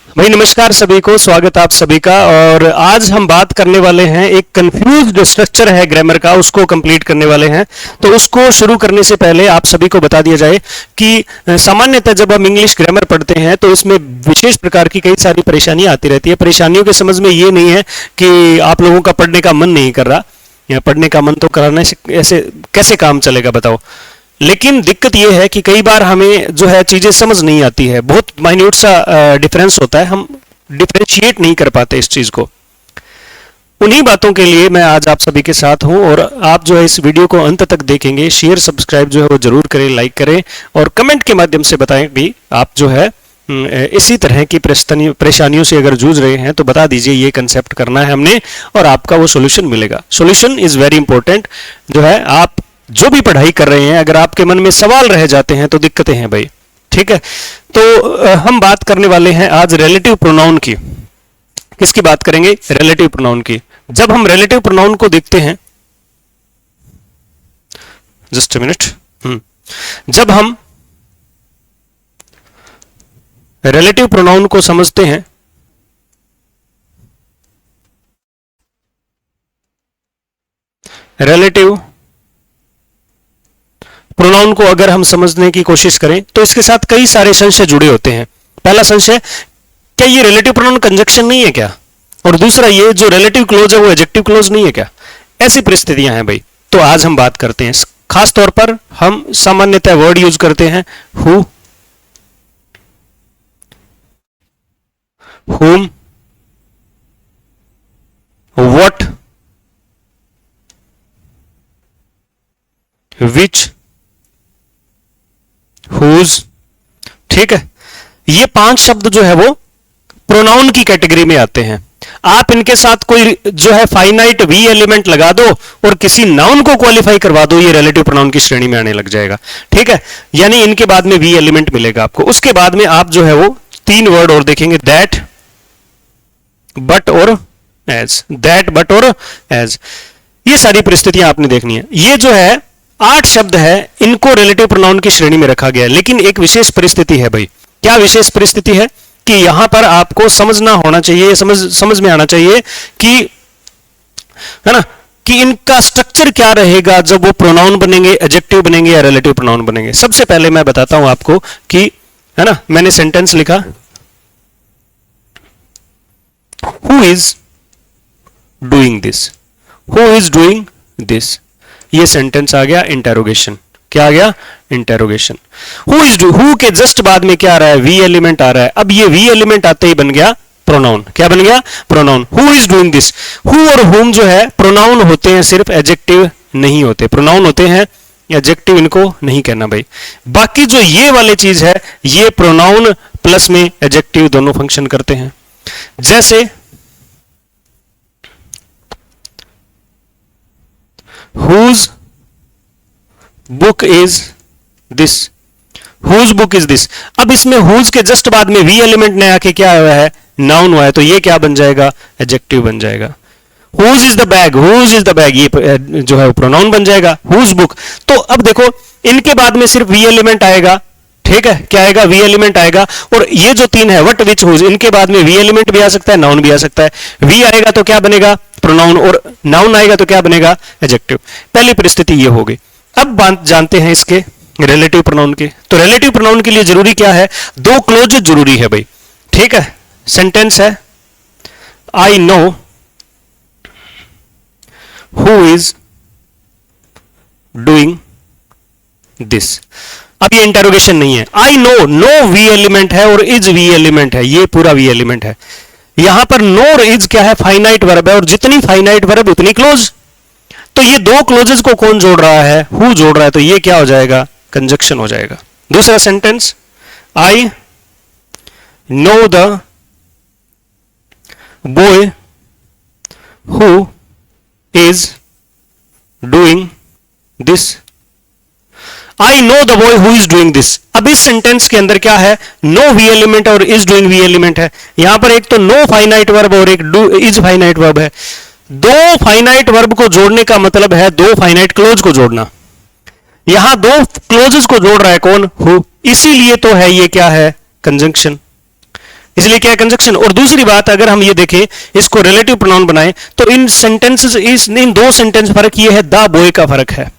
भाई नमस्कार सभी को, स्वागत आप सभी का। और आज हम बात करने वाले हैं, एक कंफ्यूज्ड स्ट्रक्चर है ग्रामर का, उसको कंप्लीट करने वाले हैं। तो उसको शुरू करने से पहले आप सभी को बता दिया जाए कि सामान्यतः जब हम इंग्लिश ग्रामर पढ़ते हैं तो इसमें विशेष प्रकार की कई सारी परेशानियां आती रहती है। परेशानियों के समझ में ये नहीं है कि आप लोगों का पढ़ने का मन नहीं कर रहा, या पढ़ने का मन तो कराने से ऐसे कैसे काम चलेगा बताओ। लेकिन दिक्कत यह है कि कई बार हमें जो है चीजें समझ नहीं आती है, बहुत माइन्यूट सा डिफरेंस होता है, हम डिफरेंशिएट नहीं कर पाते इस चीज को। उन्हीं बातों के लिए मैं आज आप सभी के साथ हूं, और आप जो है इस वीडियो को अंत तक देखेंगे, शेयर सब्सक्राइब जो है वो जरूर करें, लाइक करें, और कमेंट के माध्यम से बताएं भी आप जो है इसी तरह की परेशानियों से अगर जूझ रहे हैं तो बता दीजिए ये कंसेप्ट करना है हमने, और आपका वो सॉल्यूशन मिलेगा। Solution is very important. जो है आप जो भी पढ़ाई कर रहे हैं, अगर आपके मन में सवाल रह जाते हैं तो दिक्कतें हैं भाई, ठीक है। तो हम बात करने वाले हैं आज रिलेटिव प्रोनाउन की। किसकी बात करेंगे? रिलेटिव प्रोनाउन की। जब हम रिलेटिव प्रोनाउन को देखते हैं, जस्ट अ मिनट, जब हम रिलेटिव प्रोनाउन को समझते हैं रिलेटिव प्रोनाउन को अगर हम समझने की कोशिश करें तो इसके साथ कई सारे संशय जुड़े होते हैं। पहला संशय, क्या ये रिलेटिव प्रोनाउन कंजक्शन नहीं है क्या? और दूसरा, ये जो रिलेटिव क्लोज है वो एडजेक्टिव क्लोज नहीं है क्या? ऐसी परिस्थितियां हैं भाई। तो आज हम बात करते हैं, खास तौर पर हम सामान्यतः वर्ड यूज करते हैं who, whom, what, which, whose, ठीक है। ये 5 शब्द जो है वो प्रोनाउन की कैटेगरी में आते हैं। आप इनके साथ कोई जो है फाइनाइट वी एलिमेंट लगा दो और किसी नाउन को क्वालिफाई करवा दो, ये रिलेटिव प्रोनाउन की श्रेणी में आने लग जाएगा, ठीक है। यानी इनके बाद में वी एलिमेंट मिलेगा आपको। उसके बाद में आप जो है वो 3 वर्ड और देखेंगे, दैट, बट और एज, दैट, बट और एज। ये सारी परिस्थितियां आपने देखनी है। ये जो है 8 शब्द है, इनको रिलेटिव प्रोनाउन की श्रेणी में रखा गया है। लेकिन एक विशेष परिस्थिति है भाई। क्या विशेष परिस्थिति है? कि यहां पर आपको समझना होना चाहिए, समझ में आना चाहिए कि, है ना, कि इनका स्ट्रक्चर क्या रहेगा जब वो प्रोनाउन बनेंगे, एडजेक्टिव बनेंगे या रिलेटिव प्रोनाउन बनेंगे। सबसे पहले मैं बताता हूं आपको कि, है ना, मैंने सेंटेंस लिखा, who is doing this, who is doing this. ये सेंटेंस आ गया इंटेरोगेशन। क्या आ गया? Interrogation. Who is do, who के जस्ट बाद में क्या आ रहा है? वी एलिमेंट आ रहा है। अब ये वी एलिमेंट आते ही बन गया प्रोनाउन। क्या बन गया? Pronoun. Who is doing this. Who और हुम जो है प्रोनाउन होते हैं, सिर्फ एडजेक्टिव नहीं होते। प्रोनाउन होते हैं, एडजेक्टिव इनको नहीं कहना भाई। बाकी जो ये वाले चीज है, ये प्रोनाउन प्लस में एडजेक्टिव दोनों फंक्शन करते हैं। जैसे whose book is this, whose book is this। अब इसमें whose के जस्ट बाद में वी एलिमेंट ने आके क्या हुआ है? नाउन हुआ है। तो ये क्या बन जाएगा? एडजेक्टिव बन जाएगा। whose is the bag, whose is the bag, ये जो है प्रोनाउन बन जाएगा। whose book। तो अब देखो, इनके बाद में सिर्फ वी एलिमेंट आएगा, ठीक है। क्या आएगा? वी एलिमेंट आएगा। और ये जो 3 है, वट, विच, हुज, इनके बाद में वी एलिमेंट भी आ सकता है, नाउन भी आ सकता है। वी आएगा तो क्या बनेगा? प्रोनाउन, और नाउन आएगा तो क्या बनेगा? एडजेक्टिव। पहली परिस्थिति ये हो गई। अब बात जानते हैं इसके रिलेटिव प्रोनाउन के। तो रिलेटिव प्रोनाउन के लिए जरूरी क्या है? 2 क्लोज जरूरी है भाई, ठीक है। सेंटेंस है, I know who is doing this. अब ये इंटेरोगेशन नहीं है। I know, no we element है और इज वी एलिमेंट है, ये पूरा वी एलिमेंट है। यहां पर नो और इज क्या है? फाइनाइट वर्ब है, और जितनी फाइनाइट वर्ब उतनी क्लोज। तो ये 2 क्लोजेस को कौन जोड़ रहा है? हु जोड़ रहा है। तो ये क्या हो जाएगा? कंजक्शन हो जाएगा। दूसरा sentence, I know the boy who is doing this. I know the boy who is doing this. अब इस सेंटेंस के अंदर क्या है? नो वी एलिमेंट और इज डूइंग वी एलिमेंट है। यहां पर एक तो नो फाइनाइट वर्ब और एक इज फाइनाइट वर्ब है। 2 फाइनाइट वर्ब को जोड़ने का मतलब है 2 फाइनाइट क्लोज को जोड़ना। यहां 2 क्लोजेस को जोड़ रहा है कौन? हु। इसीलिए तो है ये क्या है? कंजंक्शन। इसलिए क्या है कंजक्शन। और दूसरी बात, अगर हम ये देखें इसको रिलेटिव प्रोनाउन बनाएं तो इन सेंटेंसेस, इन दो सेंटेंस फर्क ये है, द बॉय का फर्क है।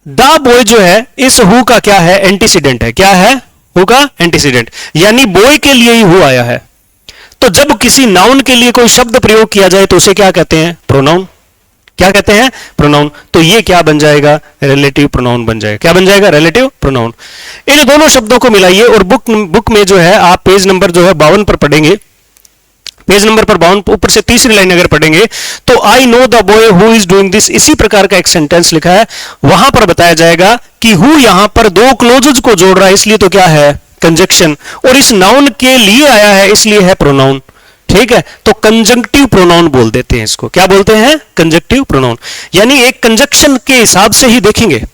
द बॉय जो है इस हु का क्या है, एंटीसीडेंट है। क्या है, हु का एंटीसीडेंट, यानी बॉय के लिए ही हु आया है। तो जब किसी नाउन के लिए कोई शब्द प्रयोग किया जाए तो उसे क्या कहते हैं, प्रोनाउन। क्या कहते हैं, प्रोनाउन। तो ये क्या बन जाएगा, रिलेटिव प्रोनाउन बन जाएगा। क्या बन जाएगा, रिलेटिव प्रोनाउन। इन दोनों शब्दों को मिलाइए और बुक में जो है आप पेज नंबर जो है 52 पर पढ़ेंगे। पेज नंबर पर 52 ऊपर से तीसरी लाइन अगर पढ़ेंगे तो आई know the boy who is doing this, इसी प्रकार का एक सेंटेंस लिखा है। वहां पर बताया जाएगा कि हु यहां पर दो क्लोजेज को जोड़ रहा है, इसलिए तो क्या है, कंजक्शन। और इस नाउन के लिए आया है, इसलिए है प्रोनाउन। ठीक है, तो कंजंक्टिव प्रोनाउन बोल देते हैं इसको। क्या बोलते हैं, कंजंक्टिव प्रोनाउन। यानी एक कंजक्शन के हिसाब से ही देखेंगे,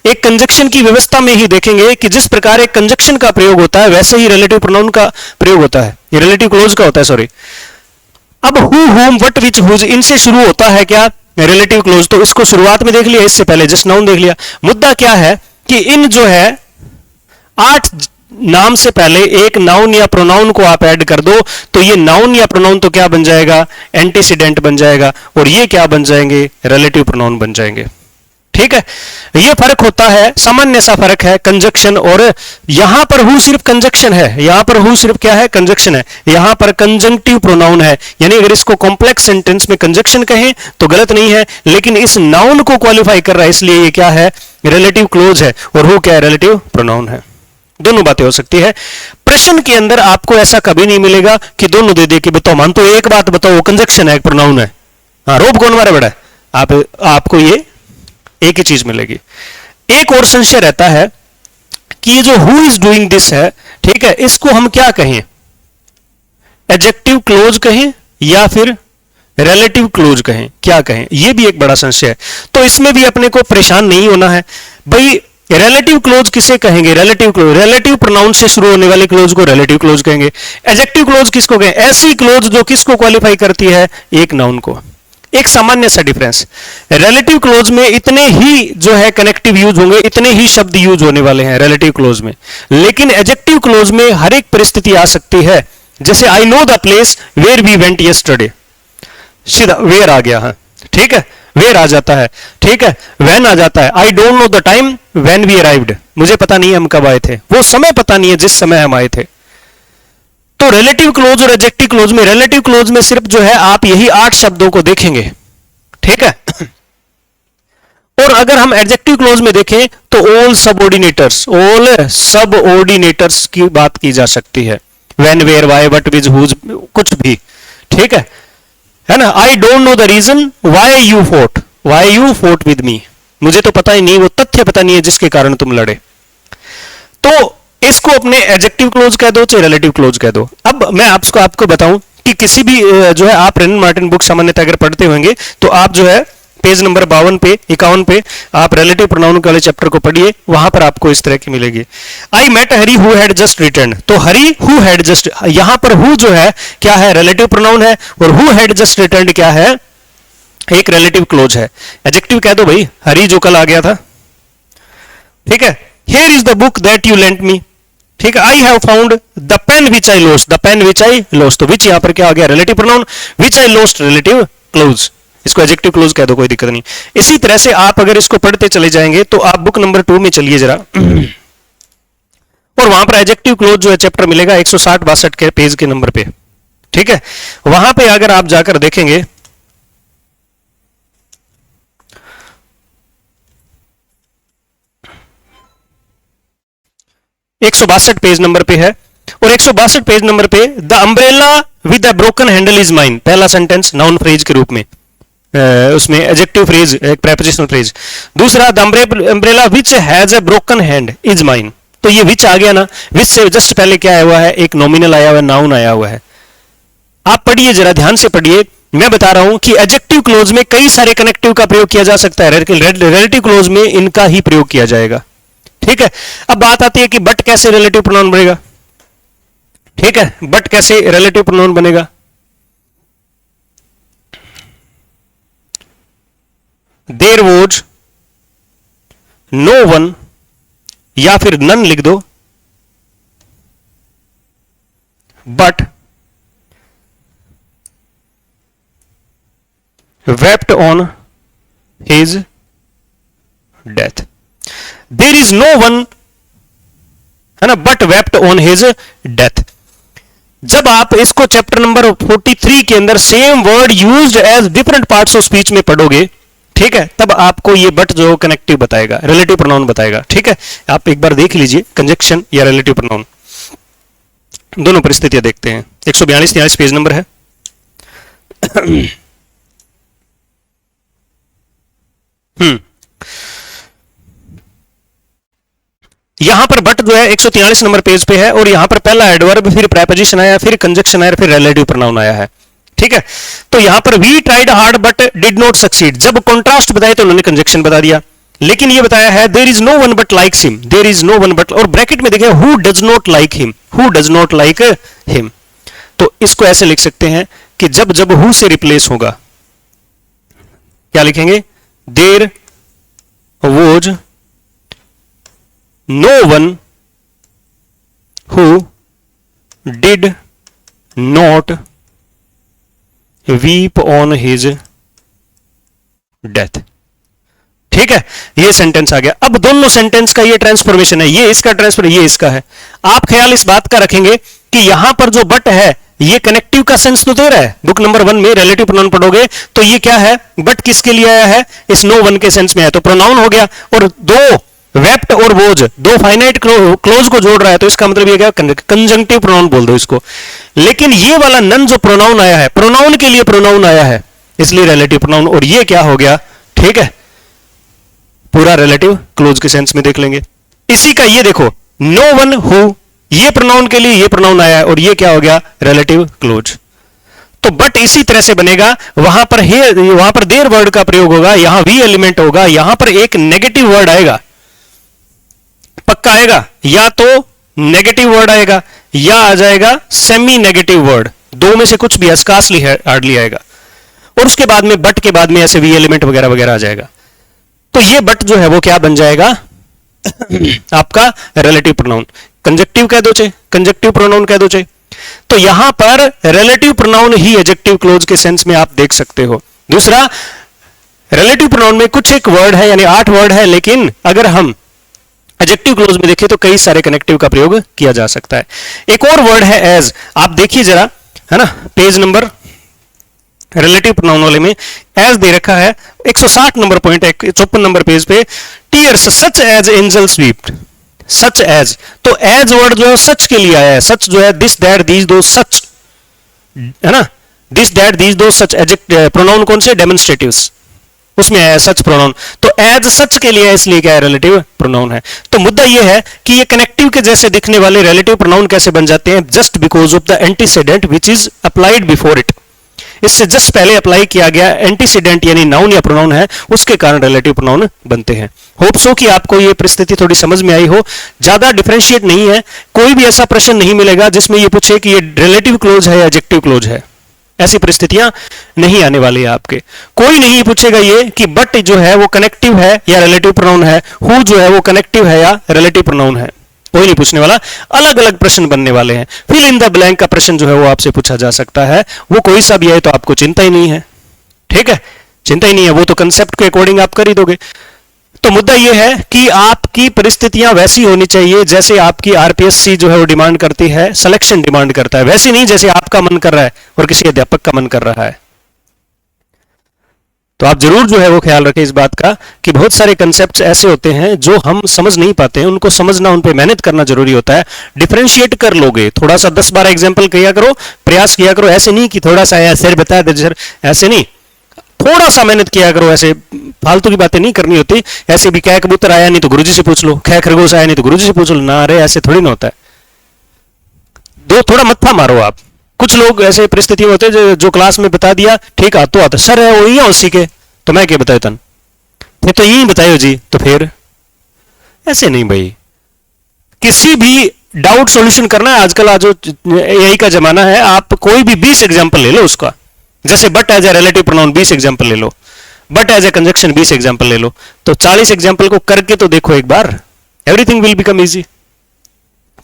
एक कंजक्शन की व्यवस्था में ही देखेंगे कि जिस प्रकार एक कंजक्शन का प्रयोग होता है वैसे ही रिलेटिव प्रोनाउन का प्रयोग होता है, ये रिलेटिव क्लोज का होता है, सॉरी। अब who, whom, what, which, whose, इनसे शुरू होता है क्या, रिलेटिव क्लोज। तो इसको शुरुआत में देख लिया, इससे पहले जस्ट नाउन देख लिया। मुद्दा क्या है कि इन जो है 8 नाम से पहले एक नाउन या प्रोनाउन को आप ऐड कर दो तो ये नाउन या प्रोनाउन तो क्या बन जाएगा, एंटीसीडेंट बन जाएगा, और ये क्या बन जाएंगे, रिलेटिव प्रोनाउन बन जाएंगे। ठीक है, ये फर्क होता है, सामान्य सा फर्क है कंजक्शन और। यहां पर हु सिर्फ कंजक्शन है, यहां पर हु सिर्फ क्या है, कंजक्शन है। यहां पर कंजंक्टिव प्रोनाउन है, यानी अगर इसको कॉम्प्लेक्स सेंटेंस में कंजक्शन कहें तो गलत नहीं है, लेकिन इस नाउन को क्वालिफाई कर रहा है, इसलिए ये क्या है, रिलेटिव क्लोज है। और हु क्या है, रिलेटिव प्रोनाउन है। दोनों बातें हो सकती है। प्रश्न के अंदर आपको ऐसा कभी नहीं मिलेगा कि दोनों दे दे के बताओ, मान तो एक बात बताओ, वो कंजक्शन है, एक प्रोनाउन है। हाँ, रोब कौन मारे बड़ा है, आपको ये एक ही चीज मिलेगी। एक और संशय रहता है कि ये जो हु इज डूइंग दिस है, ठीक है, इसको हम क्या कहें, एडजेक्टिव क्लोज कहें या फिर रिलेटिव क्लोज कहें, क्या कहें, यह भी एक बड़ा संशय है। तो इसमें भी अपने को परेशान नहीं होना है भाई। रिलेटिव क्लोज किसे कहेंगे, रिलेटिव क्लोज, रिलेटिव प्रोनाउन से शुरू होने वाले क्लोज को रिलेटिव क्लोज कहेंगे। एडजेक्टिव क्लोज किसको कहें, ऐसी क्लोज जो किसको क्वालिफाई करती है, एक नाउन को। एक सामान्य सा डिफरेंस, रिलेटिव क्लोज में इतने ही जो है कनेक्टिव यूज होंगे, इतने ही शब्द यूज होने वाले हैं रिलेटिव क्लोज में। लेकिन एडजेक्टिव क्लोज में हर एक परिस्थिति आ सकती है। जैसे I know the place where we went yesterday, सीधा वेयर आ गया है, ठीक है, वेयर आ जाता है, ठीक है, व्हेन आ जाता है। I don't know the time when we arrived, मुझे पता नहीं है हम कब आए थे, वो समय पता नहीं है जिस समय हम आए थे। तो रिलेटिव क्लोज और एडजेक्टिव क्लोज में, रिलेटिव क्लोज में सिर्फ जो है आप यही 8 शब्दों को देखेंगे, ठीक है। और अगर हम एडजेक्टिव क्लोज में देखें तो ऑल सबऑर्डिनेटर्स की बात की जा सकती है, when, where, why, what, which, whose, कुछ भी, ठीक है ना। I don't know the reason why you fought with me, मुझे तो पता ही नहीं, वो तथ्य पता नहीं है जिसके कारण तुम लड़े। तो इसको अपने एडजेक्टिव क्लोज कह दो चाहे रिलेटिव क्लोज कह दो। अब मैं आपको बताऊं कि किसी भी जो है आप रेनन मार्टिन बुक सामान्यतः अगर पढ़ते होंगे तो आप जो है पेज नंबर 52 पे 51 पे आप रिलेटिव प्रोनाउन वाले चैप्टर को पढ़िए, वहां पर आपको इस तरह की मिलेगी। I met Hari who had just return, तो हरी हु हैड जस्ट, यहां पर हु जो है क्या है, रिलेटिव प्रोनाउन है, और हु हैड जस्ट रिटर्न क्या है, एक रिलेटिव क्लोज है। एडजेक्टिव कह दो भाई, हरी जो कल आ गया था, ठीक है। Here is the book that you lent me, ठीक है। I have found the pen which I lost, the pen which I lost, तो विच यहां पर क्या आ गया, relative pronoun, which I lost relative clause, इसको एडजेक्टिव क्लोज कह दो, कोई दिक्कत नहीं। इसी तरह से आप अगर इसको पढ़ते चले जाएंगे तो आप बुक नंबर 2 में चलिए जरा, और वहां पर एडजेक्टिव क्लोज जो है चैप्टर मिलेगा 160-62 के पेज के नंबर पे, ठीक है। वहां पे अगर आप जाकर देखेंगे 162 पेज नंबर पे है, और 162 पेज नंबर पे the umbrella with a broken handle is mine, पहला सेंटेंस नाउन फ्रेज के रूप में, उसमें एडजेक्टिव फ्रेज, एक प्रेपोजिशनल फ्रेज। दूसरा the umbrella which has a broken hand is mine, तो ये विच आ गया ना, विच से जस्ट पहले क्या आया हुआ है, एक नॉमिनल आया हुआ है, नाउन आया हुआ है। आप पढ़िए जरा ध्यान से पढ़िए, मैं बता रहा हूं कि एडजेक्टिव क्लोज में कई सारे कनेक्टिव का प्रयोग किया जा सकता है, रिलेटिव क्लोज में इनका ही प्रयोग किया जाएगा, ठीक है। अब बात आती है कि बट कैसे रिलेटिव प्रोनाउन बनेगा, ठीक है, बट कैसे रिलेटिव प्रोनाउन बनेगा। देयर वॉज नो वन, या फिर नन लिख दो, but wept on his death. There is no one, है ना, but wept on his death. जब आप इसको चैप्टर नंबर 43 के अंदर same word used as different parts of speech में पढ़ोगे, ठीक है, तब आपको ये बट जो कनेक्टिव बताएगा, रिलेटिव प्रोनाउन बताएगा, ठीक है। आप एक बार देख लीजिए कंजक्शन या रिलेटिव प्रोनाउन, दोनों परिस्थितियां देखते हैं। 142-43 पेज नंबर है। यहां पर बट जो है 143 नंबर पेज पे है, और यहां पर पहला एडवर्ब, फिर प्रेपोजिशन आया, फिर कंजक्शन आया, फिर रिलेटिव प्रोनाउन आया है, ठीक है। तो यहां पर we tried hard but did not succeed, जब कॉन्ट्रास्ट बताए तो उन्होंने कंजक्शन बता दिया, लेकिन ये बताया है there is no one but likes him, there is no one but, और ब्रैकेट में देखिए who does not like him, who does not like him. तो इसको ऐसे लिख सकते हैं कि जब जब हु से रिप्लेस होगा, क्या लिखेंगे, there was no one who did not weep on his death, ठीक है। ये सेंटेंस आ गया। अब दोनों सेंटेंस का ये ट्रांसफॉर्मेशन है, ये इसका ट्रांसफर, ये इसका है। आप ख्याल इस बात का रखेंगे कि यहां पर जो बट है ये कनेक्टिव का सेंस तो दे रहा है। बुक नंबर 1 में रिलेटिव प्रोनाउन पढ़ोगे तो ये क्या है, बट किसके लिए आया है, इस नो वन के सेंस में है, तो प्रोनाउन हो गया। और दो वेप्ट और वोज, दो फाइनाइट क्लोज को जोड़ रहा है, तो इसका मतलब ये क्या, कंजंक्टिव प्रोनाउन बोल दो इसको। लेकिन ये वाला नन जो प्रोनाउन आया है, प्रोनाउन के लिए प्रोनाउन आया है, इसलिए रिलेटिव प्रोनाउन, और ये क्या हो गया, ठीक है, पूरा रिलेटिव क्लोज के सेंस में देख लेंगे। इसी का ये देखो, नो वन हु, ये प्रोनाउन के लिए ये प्रोनाउन आया है, और ये क्या हो गया, रिलेटिव क्लोज। तो बट इसी तरह से बनेगा, वहां पर देर वर्ड का प्रयोग होगा, यहां वी एलिमेंट होगा, यहां पर एक नेगेटिव वर्ड आएगा, पक्का आएगा, या तो नेगेटिव वर्ड आएगा या आ जाएगा सेमी नेगेटिव वर्ड, दो में से कुछ भी, स्कार्सली हार्डली आएगा, और उसके बाद में बट के बाद में ऐसे वी एलिमेंट वगैरह वगैरह आ जाएगा। तो ये बट जो है वो क्या बन जाएगा आपका रिलेटिव प्रोनाउन। कंजक्टिव कह दो चाहे, कंजक्टिव प्रोनाउन कह दो चाहे। तो यहां पर रिलेटिव प्रोनाउन ही एडजेक्टिव क्लोज के सेंस में आप देख सकते हो। दूसरा, रिलेटिव प्रोनाउन में कुछ एक वर्ड है, यानी 8 वर्ड है, लेकिन अगर हम एडजेक्टिव क्लोज में देखें तो कई सारे कनेक्टिव का प्रयोग किया जा सकता है। एक और वर्ड है एज, आप देखिए जरा, है ना, पेज नंबर रिलेटिव प्रोनाउन वाले में एज दे रखा है, 160 नंबर पॉइंट, 54 नंबर पेज पे, tears such as angels wept, such as, तो एज वर्ड जो है सच के लिए आया है। सच जो है दिस दैट दीज दो, सच है ना, दिस दैट दीज दो सच, प्रोनाउन कौन से, डेमोन्स्ट्रेटिव्स, उसमें आया सच प्रोनाउन, तो एज सच के लिए इसलिए क्या है, रिलेटिव प्रोनाउन है। तो मुद्दा यह है कि ये कनेक्टिव के जैसे दिखने वाले रिलेटिव प्रोनाउन कैसे बन जाते हैं, just because of the antecedent which is applied before it, इससे जस्ट पहले अप्लाई किया गया एंटीसीडेंट यानी नाउन या प्रोनाउन है, उसके कारण रिलेटिव प्रोनाउन बनते हैं। होप सो कि आपको ये परिस्थिति थोड़ी समझ में आई हो। ज्यादा डिफरेंशिएट नहीं है, कोई भी ऐसा प्रश्न नहीं मिलेगा जिसमें ये पूछे कि ये रिलेटिव क्लोज है या एडजेक्टिव क्लोज है, ऐसी परिस्थितियां नहीं आने वाली है आपके। कोई नहीं पूछेगा ये कि बट जो है वो कनेक्टिव है या रिलेटिव प्रोनाउन है, हु जो है वो कनेक्टिव है या रिलेटिव प्रोनाउन है, कोई नहीं पूछने वाला। अलग अलग प्रश्न बनने वाले हैं। फिल इन द ब्लैंक का प्रश्न जो है वो आपसे पूछा जा सकता है, वो कोई सा भी आए तो आपको चिंता ही नहीं है, ठीक है, चिंता ही नहीं है, वो तो कंसेप्ट के अकॉर्डिंग आप कर ही दोगे। तो मुद्दा यह है कि आपकी परिस्थितियां वैसी होनी चाहिए जैसे आपकी आरपीएससी जो है वो डिमांड करती है, सिलेक्शन डिमांड करता है, वैसी नहीं जैसे आपका मन कर रहा है और किसी अध्यापक का मन कर रहा है। तो आप जरूर जो है वो ख्याल रखें इस बात का कि बहुत सारे कंसेप्ट्स ऐसे होते हैं जो हम समझ नहीं पाते हैं, उनको समझना, उन पे मेहनत करना जरूरी होता है। डिफरेंशिएट कर लोगे, थोड़ा सा 10-12 एग्जांपल किया करो, प्रयास किया करो, ऐसे नहीं कि थोड़ा सा सर बता दे सर, ऐसे नहीं, थोड़ा सा मेहनत किया करो। ऐसे फालतू की बातें नहीं करनी होती। ऐसे भी क्या कबूतर आया नहीं तो गुरुजी से पूछ लो, कै खरगोश आया नहीं तो गुरुजी से पूछ लो ना, अरे ऐसे थोड़ी ना होता है। दो थोड़ा मत्था मारो आप। कुछ लोग ऐसे परिस्थिति में होते हैं जो क्लास में बता दिया ठीक आतो आता, सर है वही है उसी के, तो मैं क्या बताया तन, फिर तो यही बतायो जी, तो फिर ऐसे नहीं भाई। किसी भी डाउट सॉल्यूशन करना है, आजकल आज यही का जमाना है, आप कोई भी 20 एग्जांपल ले लो उसका, जैसे but as a relative pronoun 20 example ले लो, but as a conjunction 20 example ले लो, तो 40 एग्जांपल को करके तो देखो एक बार, एवरीथिंग विल बिकम इजी।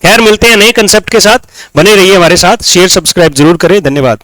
खैर, मिलते हैं नए कंसेप्ट के साथ, बने रहिए हमारे साथ, शेयर सब्सक्राइब जरूर करें। धन्यवाद।